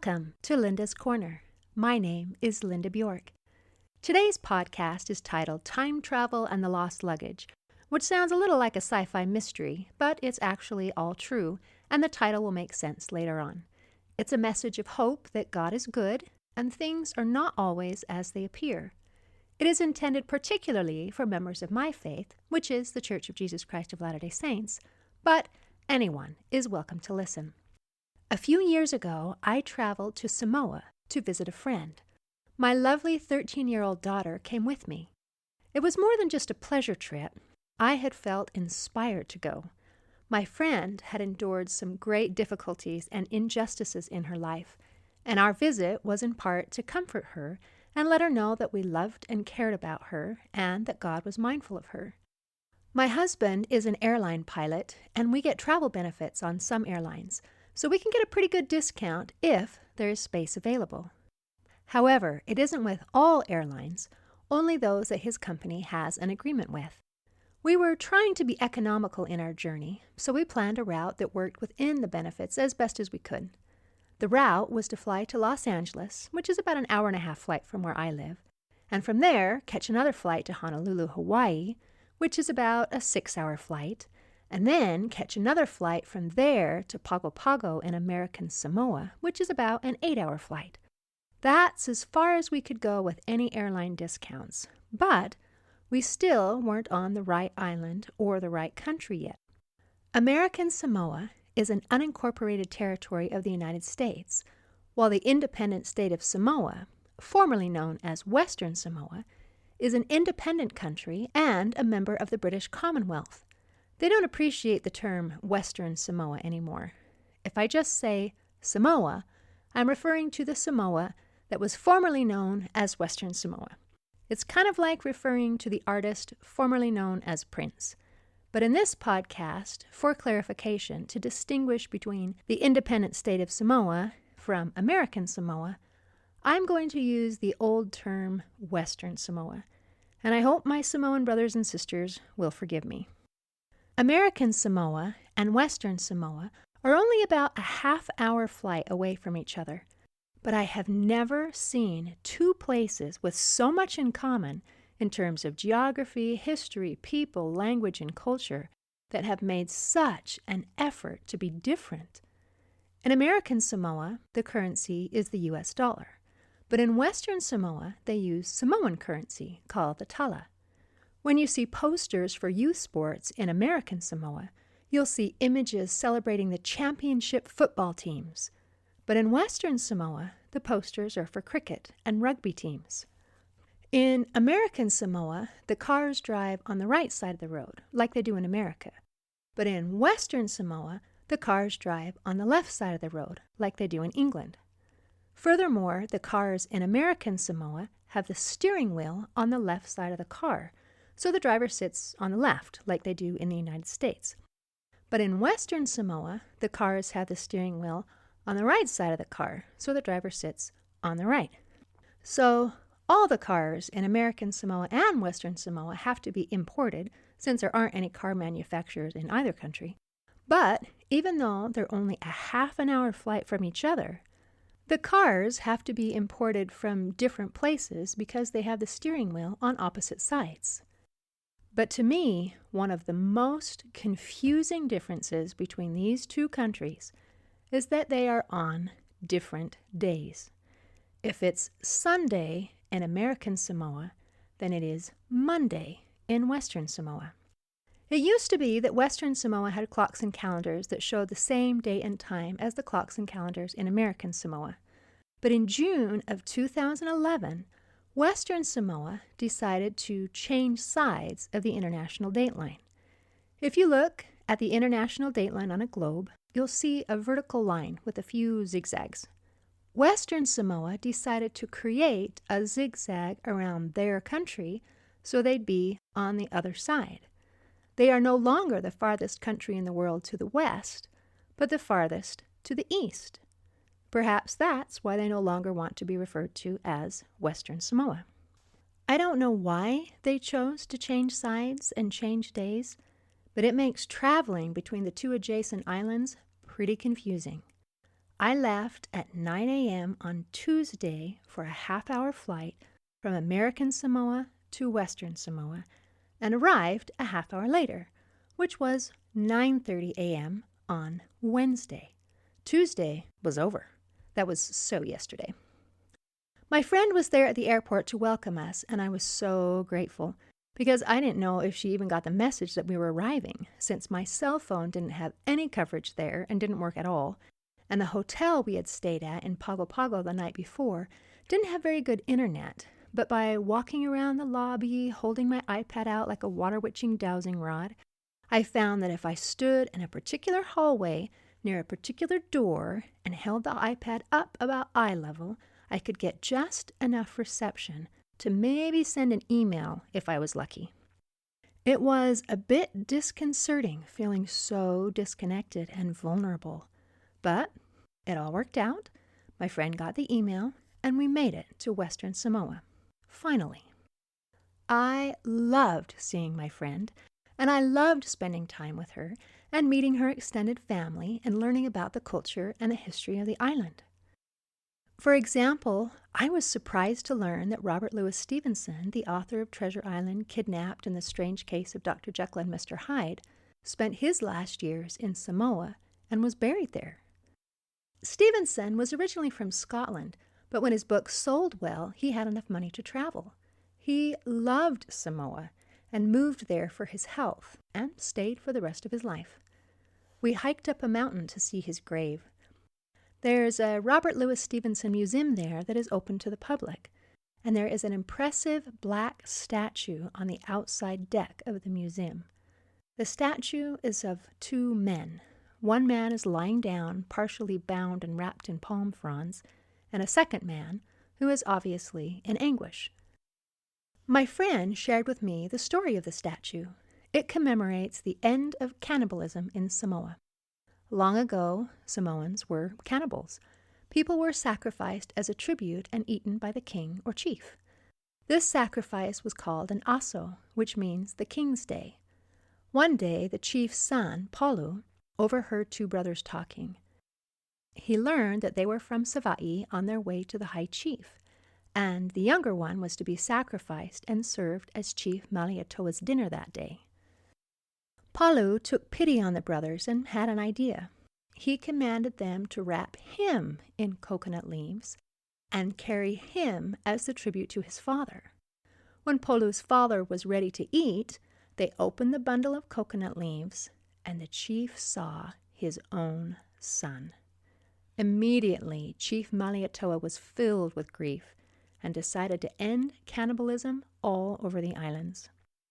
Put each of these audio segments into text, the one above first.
Welcome to Linda's Corner. My name is Linda Bjork. Today's podcast is titled Time Travel and the Lost Luggage, which sounds a little like a sci-fi mystery, but it's actually all true, and the title will make sense later on. It's a message of hope that God is good, and things are not always as they appear. It is intended particularly for members of my faith, which is the Church of Jesus Christ of Latter-day Saints, but anyone is welcome to listen. A few years ago, I traveled to Samoa to visit a friend. My lovely 13-year-old daughter came with me. It was more than just a pleasure trip. I had felt inspired to go. My friend had endured some great difficulties and injustices in her life, and our visit was in part to comfort her and let her know that we loved and cared about her and that God was mindful of her. My husband is an airline pilot, and we get travel benefits on some airlines, so we can get a pretty good discount if there is space available. However, it isn't with all airlines, only those that his company has an agreement with. We were trying to be economical in our journey, so we planned a route that worked within the benefits as best as we could. The route was to fly to Los Angeles, which is about an hour-and-a-half flight from where I live, and from there catch another flight to Honolulu, Hawaii, which is about a 6-hour flight, and then catch another flight from there to Pago Pago in American Samoa, which is about an 8-hour flight. That's as far as we could go with any airline discounts, but we still weren't on the right island or the right country yet. American Samoa is an unincorporated territory of the United States, while the independent state of Samoa, formerly known as Western Samoa, is an independent country and a member of the British Commonwealth. They don't appreciate the term Western Samoa anymore. If I just say Samoa, I'm referring to the Samoa that was formerly known as Western Samoa. It's kind of like referring to the artist formerly known as Prince. But in this podcast, for clarification, to distinguish between the independent state of Samoa from American Samoa, I'm going to use the old term Western Samoa, and I hope my Samoan brothers and sisters will forgive me. American Samoa and Western Samoa are only about a half-hour flight away from each other, but I have never seen two places with so much in common in terms of geography, history, people, language, and culture that have made such an effort to be different. In American Samoa, the currency is the US dollar, but in Western Samoa, they use Samoan currency called the tala. When you see posters for youth sports in American Samoa, you'll see images celebrating the championship football teams. But in Western Samoa, the posters are for cricket and rugby teams. In American Samoa, the cars drive on the right side of the road, like they do in America. But in Western Samoa, the cars drive on the left side of the road, like they do in England. Furthermore, the cars in American Samoa have the steering wheel on the left side of the car, so the driver sits on the left, like they do in the United States. But in Western Samoa, the cars have the steering wheel on the right side of the car, so the driver sits on the right. So all the cars in American Samoa and Western Samoa have to be imported, since there aren't any car manufacturers in either country. But even though they're only a half-an-hour flight from each other, the cars have to be imported from different places because they have the steering wheel on opposite sides. But to me, one of the most confusing differences between these two countries is that they are on different days. If it's Sunday in American Samoa, then it is Monday in Western Samoa. It used to be that Western Samoa had clocks and calendars that showed the same date and time as the clocks and calendars in American Samoa. But in June of 2011, Western Samoa decided to change sides of the international dateline. If you look at the international dateline on a globe, you'll see a vertical line with a few zigzags. Western Samoa decided to create a zigzag around their country so they'd be on the other side. They are no longer the farthest country in the world to the west, but the farthest to the east. Perhaps that's why they no longer want to be referred to as Western Samoa. I don't know why they chose to change sides and change days, but it makes traveling between the two adjacent islands pretty confusing. I left at 9 a.m. on Tuesday for a half-hour flight from American Samoa to Western Samoa and arrived a half hour later, which was 9:30 a.m. on Wednesday. Tuesday was over. That was so yesterday. My friend was there at the airport to welcome us, and I was so grateful because I didn't know if she even got the message that we were arriving, since my cell phone didn't have any coverage there and didn't work at all, and the hotel we had stayed at in Pago Pago the night before didn't have very good internet. But by walking around the lobby, holding my iPad out like a water-witching dowsing rod, I found that if I stood in a particular hallway near a particular door and held the iPad up about eye level, I could get just enough reception to maybe send an email if I was lucky. It was a bit disconcerting feeling so disconnected and vulnerable, but it all worked out. My friend got the email, and we made it to Western Samoa. Finally. I loved seeing my friend, and I loved spending time with her and meeting her extended family and learning about the culture and the history of the island. For example, I was surprised to learn that Robert Louis Stevenson, the author of Treasure Island, Kidnapped, and The Strange Case of Dr. Jekyll and Mr. Hyde, spent his last years in Samoa and was buried there. Stevenson was originally from Scotland, but when his book sold well, he had enough money to travel. He loved Samoa and moved there for his health and stayed for the rest of his life. We hiked up a mountain to see his grave. There's a Robert Louis Stevenson museum there that is open to the public, and there is an impressive black statue on the outside deck of the museum. The statue is of two men. One man is lying down, partially bound and wrapped in palm fronds, and a second man, who is obviously in anguish. My friend shared with me the story of the statue. It commemorates the end of cannibalism in Samoa. Long ago, Samoans were cannibals. People were sacrificed as a tribute and eaten by the king or chief. This sacrifice was called an aso, which means the king's day. One day, the chief's son, Paulu, overheard two brothers talking. He learned that they were from Savaii on their way to the high chief, and the younger one was to be sacrificed and served as Chief Malietoa's dinner that day. Paulu took pity on the brothers and had an idea. He commanded them to wrap him in coconut leaves and carry him as the tribute to his father. When Paulu's father was ready to eat, they opened the bundle of coconut leaves, and the chief saw his own son. Immediately, Chief Malietoa was filled with grief and decided to end cannibalism all over the islands.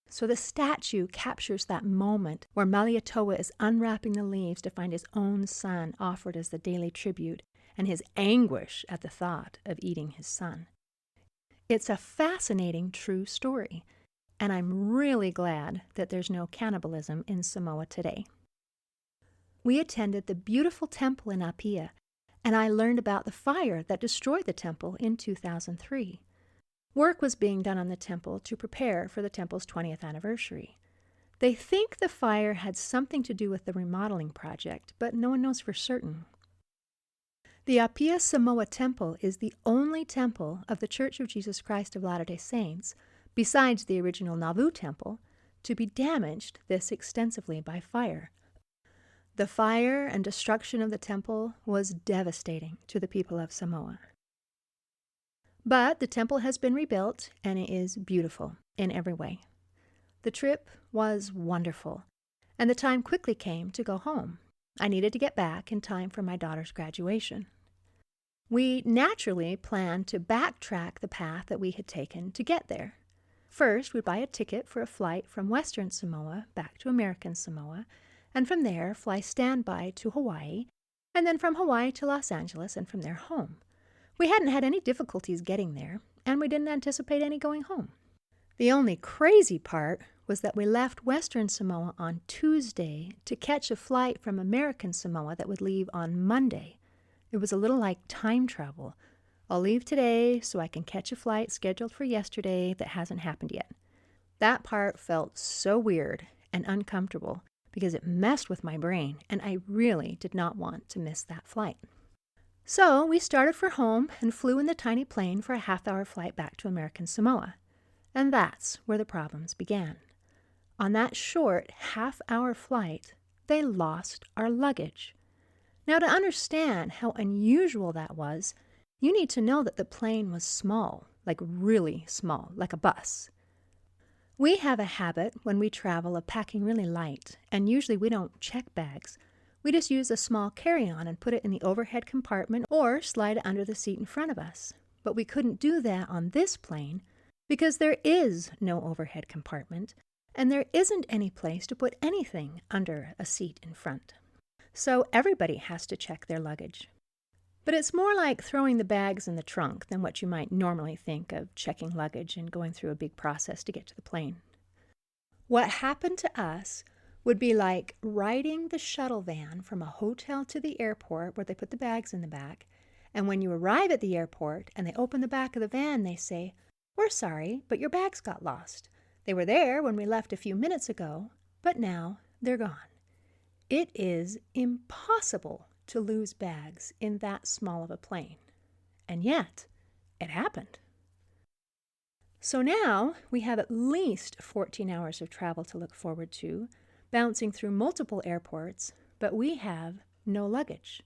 So the statue captures that moment where Malietoa is unwrapping the leaves to find his own son offered as the daily tribute, and his anguish at the thought of eating his son. It's a fascinating true story, and I'm really glad that there's no cannibalism in Samoa today. We attended the beautiful temple in Apia, and I learned about the fire that destroyed the temple in 2003. Work was being done on the temple to prepare for the temple's 20th anniversary. They think the fire had something to do with the remodeling project, but no one knows for certain. The Apia Samoa Temple is the only temple of the Church of Jesus Christ of Latter-day Saints, besides the original Nauvoo Temple, to be damaged this extensively by fire. The fire and destruction of the temple was devastating to the people of Samoa. But the temple has been rebuilt, and it is beautiful in every way. The trip was wonderful, and the time quickly came to go home. I needed to get back in time for my daughter's graduation. We naturally planned to backtrack the path that we had taken to get there. First, we'd buy a ticket for a flight from Western Samoa back to American Samoa, and from there fly standby to Hawaii, and then from Hawaii to Los Angeles, and from there home. We hadn't had any difficulties getting there, and we didn't anticipate any going home. The only crazy part was that we left Western Samoa on Tuesday to catch a flight from American Samoa that would leave on Monday. It was a little like time travel. I'll leave today so I can catch a flight scheduled for yesterday that hasn't happened yet. That part felt so weird and uncomfortable because it messed with my brain, and I really did not want to miss that flight. So we started for home and flew in the tiny plane for a half-hour flight back to American Samoa. And that's where the problems began. On that short half-hour flight, they lost our luggage. Now, to understand how unusual that was, you need to know that the plane was small, like really small, like a bus. We have a habit when we travel of packing really light, and usually we don't check bags. We just use a small carry-on and put it in the overhead compartment or slide it under the seat in front of us. But we couldn't do that on this plane because there is no overhead compartment, and there isn't any place to put anything under a seat in front. So everybody has to check their luggage. But it's more like throwing the bags in the trunk than what you might normally think of checking luggage and going through a big process to get to the plane. What happened to us would be like riding the shuttle van from a hotel to the airport where they put the bags in the back, and when you arrive at the airport and they open the back of the van, they say, "We're sorry, but your bags got lost. They were there when we left a few minutes ago, but now they're gone." It is impossible to lose bags in that small of a plane. And yet, it happened. So now we have at least 14 hours of travel to look forward to, bouncing through multiple airports, but we have no luggage.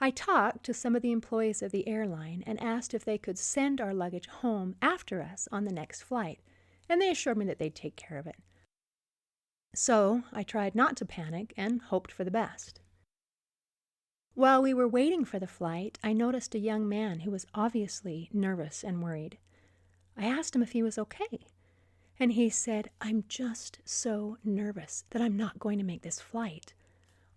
I talked to some of the employees of the airline and asked if they could send our luggage home after us on the next flight, and they assured me that they'd take care of it. So I tried not to panic and hoped for the best. While we were waiting for the flight, I noticed a young man who was obviously nervous and worried. I asked him if he was okay, and he said, "I'm just so nervous that I'm not going to make this flight.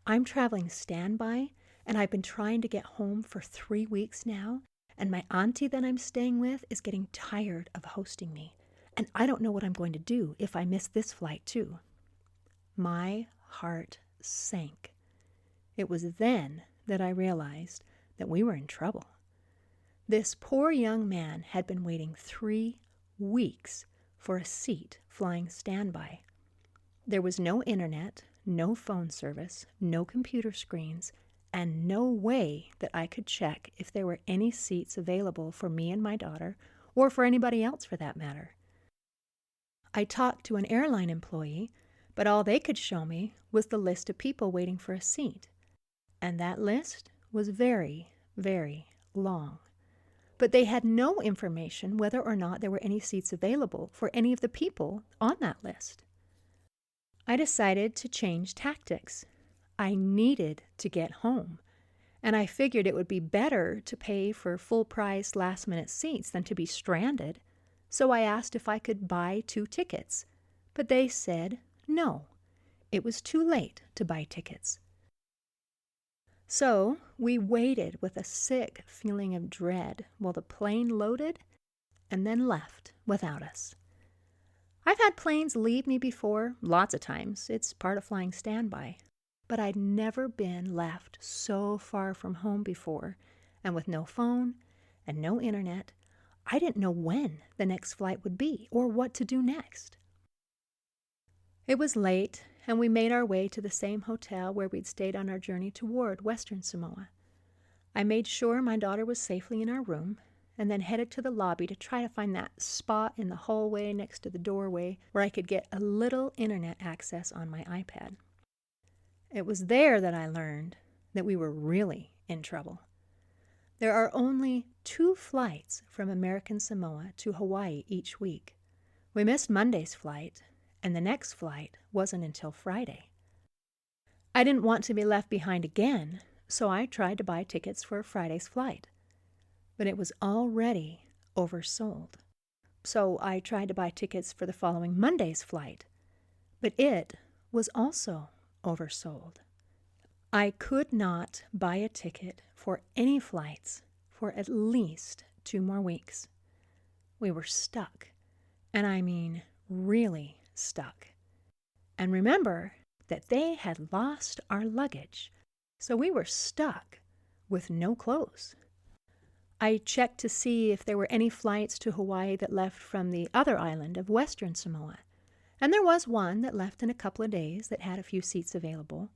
I'm traveling standby, and I've been trying to get home for 3 weeks now, and my auntie that I'm staying with is getting tired of hosting me, and I don't know what I'm going to do if I miss this flight too." My heart sank. It was then that I realized that we were in trouble. This poor young man had been waiting 3 weeks for a seat flying standby. There was no internet, no phone service, no computer screens, and no way that I could check if there were any seats available for me and my daughter, or for anybody else for that matter. I talked to an airline employee, but all they could show me was the list of people waiting for a seat. And that list was very, very long. But they had no information whether or not there were any seats available for any of the people on that list. I decided to change tactics. I needed to get home, and I figured it would be better to pay for full-price last-minute seats than to be stranded. So I asked if I could buy 2 tickets, but they said no. It was too late to buy tickets. So we waited with a sick feeling of dread while the plane loaded and then left without us. I've had planes leave me before, lots of times. It's part of flying standby. But I'd never been left so far from home before, and with no phone and no internet, I didn't know when the next flight would be or what to do next. It was late, and we made our way to the same hotel where we'd stayed on our journey toward Western Samoa. I made sure my daughter was safely in our room, and then headed to the lobby to try to find that spot in the hallway next to the doorway where I could get a little internet access on my iPad. It was there that I learned that we were really in trouble. There are only 2 flights from American Samoa to Hawaii each week. We missed Monday's flight, and the next flight wasn't until Friday. I didn't want to be left behind again, so I tried to buy tickets for Friday's flight. But it was already oversold. So I tried to buy tickets for the following Monday's flight, but it was also oversold. I could not buy a ticket for any flights for at least 2 more weeks. We were stuck, and I mean really stuck. And remember that they had lost our luggage, so we were stuck with no clothes. I checked to see if there were any flights to Hawaii that left from the other island of Western Samoa, and there was one that left in a couple of days that had a few seats available.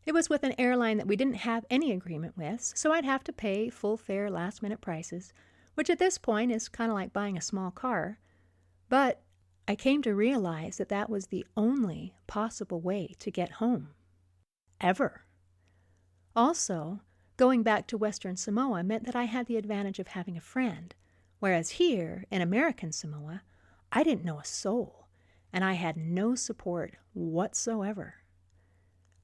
It was with an airline that we didn't have any agreement with, so I'd have to pay full fare last-minute prices, which at this point is kind of like buying a small car. But I came to realize that that was the only possible way to get home. Ever. Also, going back to Western Samoa meant that I had the advantage of having a friend, whereas here, in American Samoa, I didn't know a soul, and I had no support whatsoever.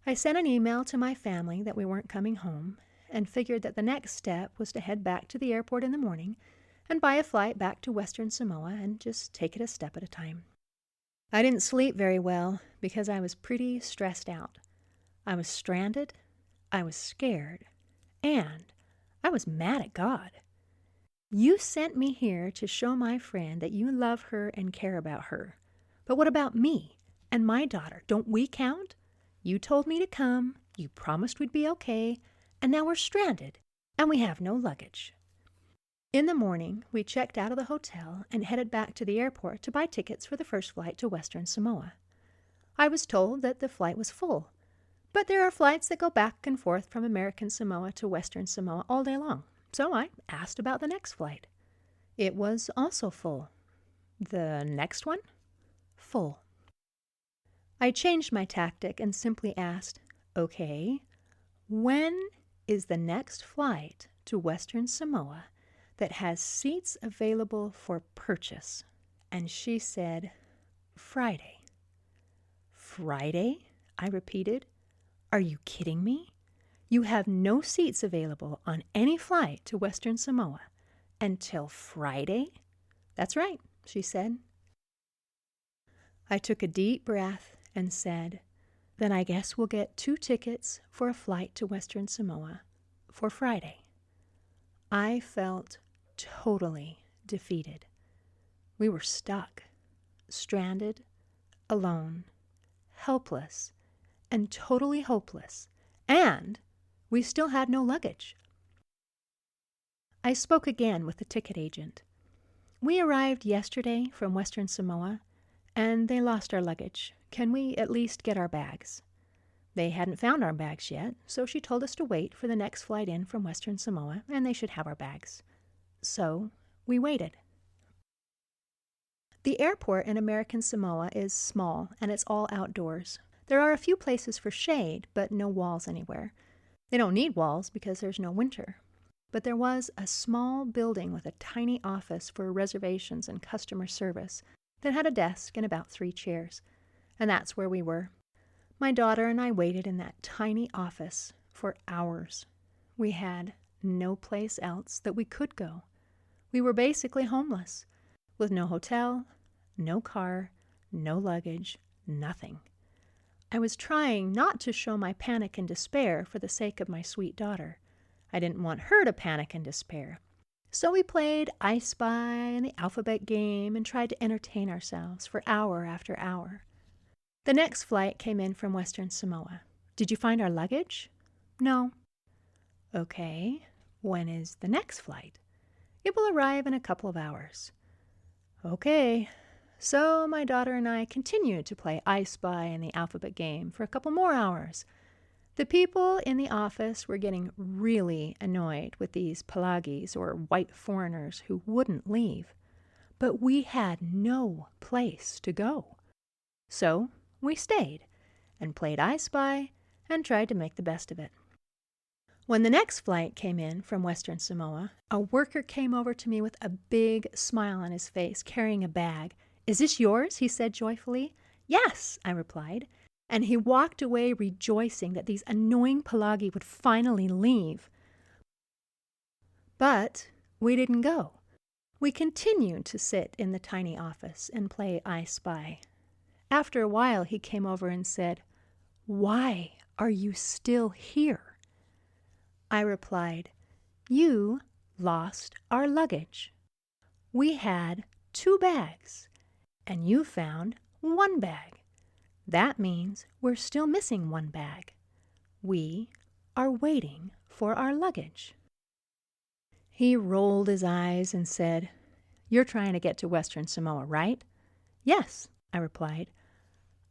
I sent an email to my family that we weren't coming home, and figured that the next step was to head back to the airport in the morning and buy a flight back to Western Samoa and just take it a step at a time. I didn't sleep very well because I was pretty stressed out. I was stranded, I was scared, and I was mad at God. You sent me here to show my friend that you love her and care about her. But what about me and my daughter? Don't we count? You told me to come, you promised we'd be okay, and now we're stranded, and we have no luggage. In the morning, we checked out of the hotel and headed back to the airport to buy tickets for the first flight to Western Samoa. I was told that the flight was full, but there are flights that go back and forth from American Samoa to Western Samoa all day long, so I asked about the next flight. It was also full. The next one? Full. I changed my tactic and simply asked, "Okay, when is the next flight to Western Samoa that has seats available for purchase?" And she said, "Friday." "Friday?" I repeated. "Are you kidding me? You have no seats available on any flight to Western Samoa until Friday?" "That's right," she said. I took a deep breath and said, "Then I guess we'll get 2 tickets for a flight to Western Samoa for Friday." I felt totally defeated. We were stuck, stranded, alone, helpless, and totally hopeless, and we still had no luggage. I spoke again with the ticket agent. "We arrived yesterday from Western Samoa, and they lost our luggage. Can we at least get our bags?" They hadn't found our bags yet, so she told us to wait for the next flight in from Western Samoa, and they should have our bags. So we waited. The airport in American Samoa is small, and it's all outdoors. There are a few places for shade, but no walls anywhere. They don't need walls because there's no winter. But there was a small building with a tiny office for reservations and customer service that had a desk and about 3 chairs, and that's where we were. My daughter and I waited in that tiny office for hours. We had no place else that we could go. We were basically homeless, with no hotel, no car, no luggage, nothing. I was trying not to show my panic and despair for the sake of my sweet daughter. I didn't want her to panic and despair. So we played I Spy and the alphabet game and tried to entertain ourselves for hour after hour. The next flight came in from Western Samoa. "Did you find our luggage?" "No." "Okay, when is the next flight?" "It will arrive in a couple of hours." "Okay." So my daughter and I continued to play I Spy and the alphabet game for a couple more hours. The people in the office were getting really annoyed with these Pelagis, or white foreigners, who wouldn't leave. But we had no place to go. So we stayed and played I Spy and tried to make the best of it. When the next flight came in from Western Samoa, a worker came over to me with a big smile on his face, carrying a bag. "Is this yours?" he said joyfully. "Yes," I replied. And he walked away rejoicing that these annoying Pelagi would finally leave. But we didn't go. We continued to sit in the tiny office and play I Spy. After a while, he came over and said, "Why are you still here?" I replied, "You lost our luggage. We had 2 bags, and you found 1 bag. That means we're still missing 1 bag. We are waiting for our luggage." He rolled his eyes and said, "You're trying to get to Western Samoa, right?" "Yes," I replied.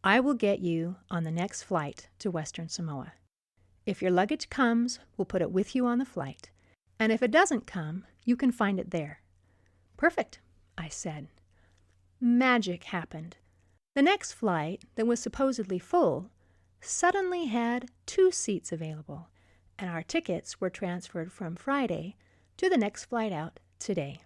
"I will get you on the next flight to Western Samoa." If your luggage comes, we'll put it with you on the flight. And if it doesn't come, you can find it there. Perfect, I said. Magic happened. The next flight, that was supposedly full, suddenly had 2 seats available, and our tickets were transferred from Friday to the next flight out today.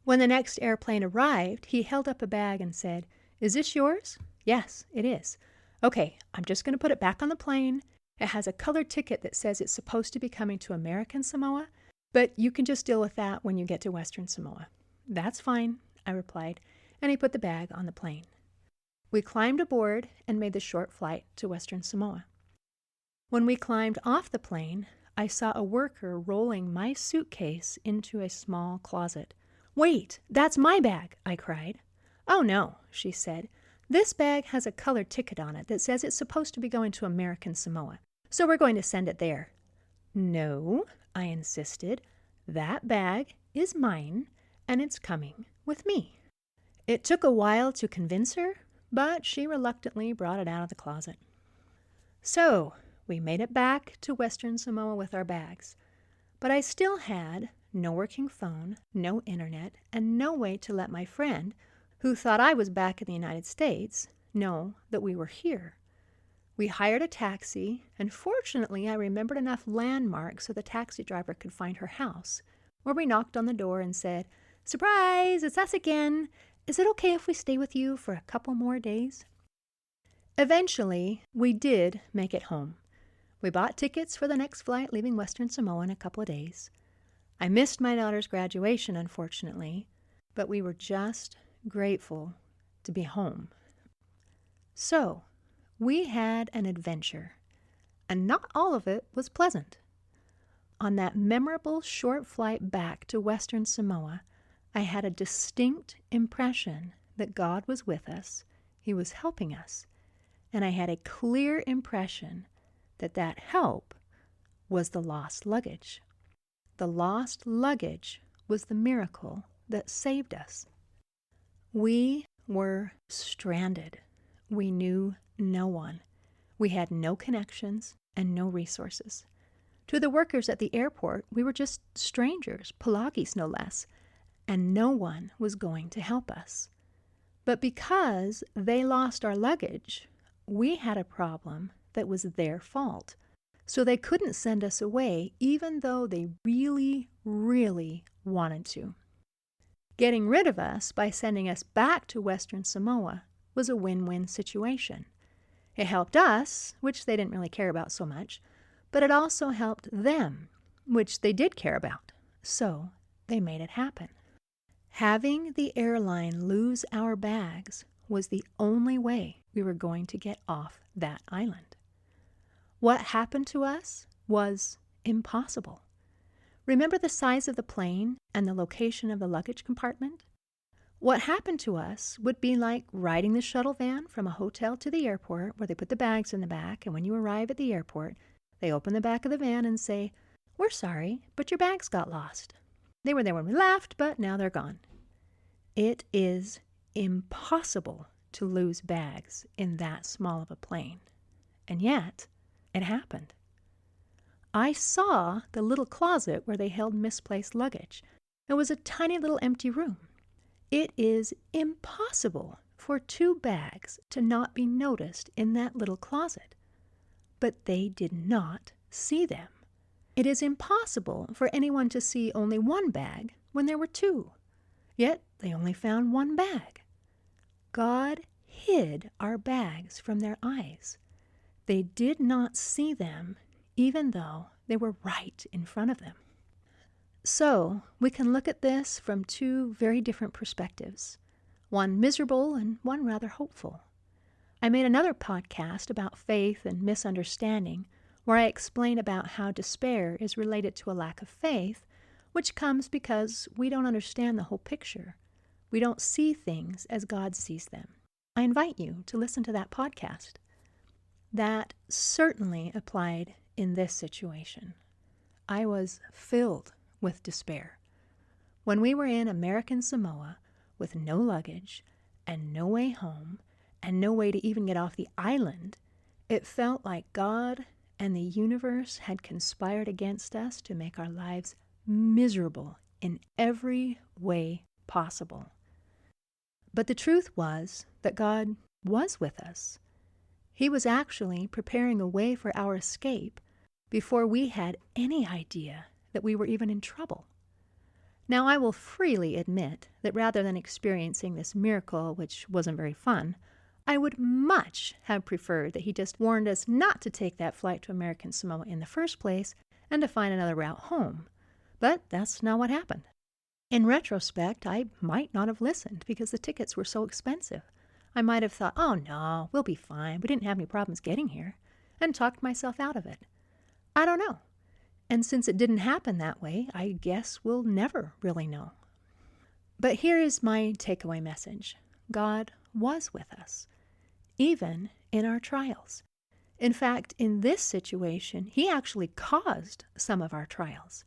When the next airplane arrived, he held up a bag and said, "Is this yours?" "Yes, it is." "Okay, I'm just going to put it back on the plane. It has a colored ticket that says it's supposed to be coming to American Samoa, but you can just deal with that when you get to Western Samoa." "That's fine," I replied, and he put the bag on the plane. We climbed aboard and made the short flight to Western Samoa. When we climbed off the plane, I saw a worker rolling my suitcase into a small closet. "Wait, that's my bag," I cried. "Oh no," she said. "This bag has a colored ticket on it that says it's supposed to be going to American Samoa, so we're going to send it there." "No," I insisted. "That bag is mine, and it's coming with me." It took a while to convince her, but she reluctantly brought it out of the closet. So, we made it back to Western Samoa with our bags, but I still had no working phone, no internet, and no way to let my friend, who thought I was back in the United States, know that we were here. We hired a taxi, and fortunately I remembered enough landmarks so the taxi driver could find her house, where we knocked on the door and said, "Surprise, it's us again. Is it okay if we stay with you for a couple more days?" Eventually, we did make it home. We bought tickets for the next flight leaving Western Samoa in a couple of days. I missed my daughter's graduation, unfortunately, but we were just grateful to be home. So, we had an adventure, and not all of it was pleasant. On that memorable short flight back to Western Samoa, I had a distinct impression that God was with us, He was helping us, and I had a clear impression that that help was the lost luggage. The lost luggage was the miracle that saved us. We were stranded. We knew no one. We had no connections and no resources. To the workers at the airport, we were just strangers, Pelagis no less, and no one was going to help us. But because they lost our luggage, we had a problem that was their fault. So they couldn't send us away, even though they really, really wanted to. Getting rid of us by sending us back to Western Samoa was a win-win situation. It helped us, which they didn't really care about so much, but it also helped them, which they did care about. So they made it happen. Having the airline lose our bags was the only way we were going to get off that island. What happened to us was impossible. Remember the size of the plane and the location of the luggage compartment? What happened to us would be like riding the shuttle van from a hotel to the airport where they put the bags in the back, and when you arrive at the airport, they open the back of the van and say, "We're sorry, but your bags got lost. They were there when we left, but now they're gone." It is impossible to lose bags in that small of a plane. And yet, it happened. I saw the little closet where they held misplaced luggage. It was a tiny little empty room. It is impossible for 2 bags to not be noticed in that little closet. But they did not see them. It is impossible for anyone to see only 1 bag when there were 2. Yet they only found 1 bag. God hid our bags from their eyes. They did not see them, even though they were right in front of them. So, we can look at this from 2 very different perspectives, one miserable and one rather hopeful. I made another podcast about faith and misunderstanding, where I explain about how despair is related to a lack of faith, which comes because we don't understand the whole picture. We don't see things as God sees them. I invite you to listen to that podcast. That certainly applied in this situation. I was filled with despair. When we were in American Samoa with no luggage and no way home and no way to even get off the island, it felt like God and the universe had conspired against us to make our lives miserable in every way possible. But the truth was that God was with us. He was actually preparing a way for our escape before we had any idea that we were even in trouble. Now, I will freely admit that rather than experiencing this miracle, which wasn't very fun, I would much have preferred that he just warned us not to take that flight to American Samoa in the first place and to find another route home. But that's not what happened. In retrospect, I might not have listened because the tickets were so expensive. I might have thought, oh no, we'll be fine. We didn't have any problems getting here, and talked myself out of it. I don't know. And since it didn't happen that way, I guess we'll never really know. But here is my takeaway message. God was with us, even in our trials. In fact, in this situation, he actually caused some of our trials.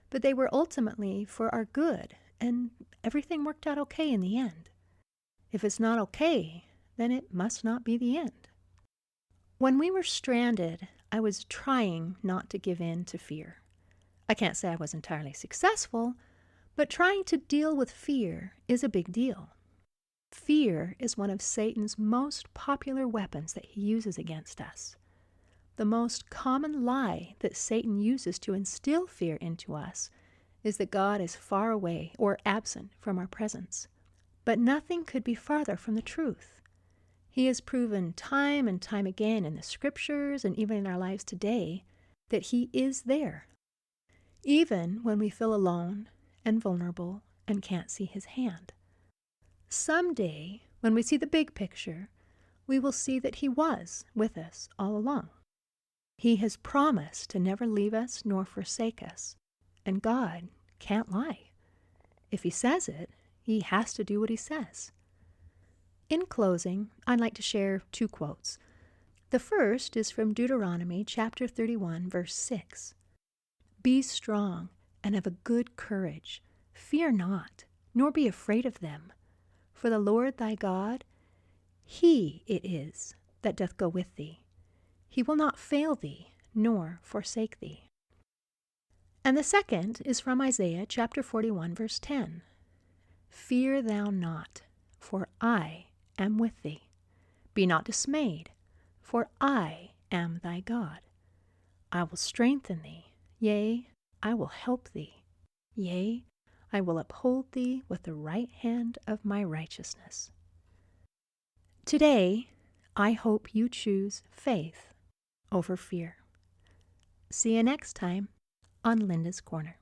But they were ultimately for our good, and everything worked out okay in the end. If it's not okay, then it must not be the end. When we were stranded, I was trying not to give in to fear. I can't say I was entirely successful, but trying to deal with fear is a big deal. Fear is one of Satan's most popular weapons that he uses against us. The most common lie that Satan uses to instill fear into us is that God is far away or absent from our presence. But nothing could be farther from the truth. He has proven time and time again in the scriptures and even in our lives today that he is there, even when we feel alone and vulnerable and can't see his hand. Someday, when we see the big picture, we will see that he was with us all along. He has promised to never leave us nor forsake us, and God can't lie. If he says it, he has to do what he says. In closing, I'd like to share 2 quotes. The first is from Deuteronomy chapter 31, verse 6. Be strong and of a good courage. Fear not, nor be afraid of them. For the Lord thy God, he it is that doth go with thee. He will not fail thee, nor forsake thee. And the second is from Isaiah chapter 41, verse 10. Fear thou not, for I am with thee. Be not dismayed, for I am thy God. I will strengthen thee, yea, I will help thee. Yea, I will uphold thee with the right hand of my righteousness. Today, I hope you choose faith over fear. See you next time on Linda's Corner.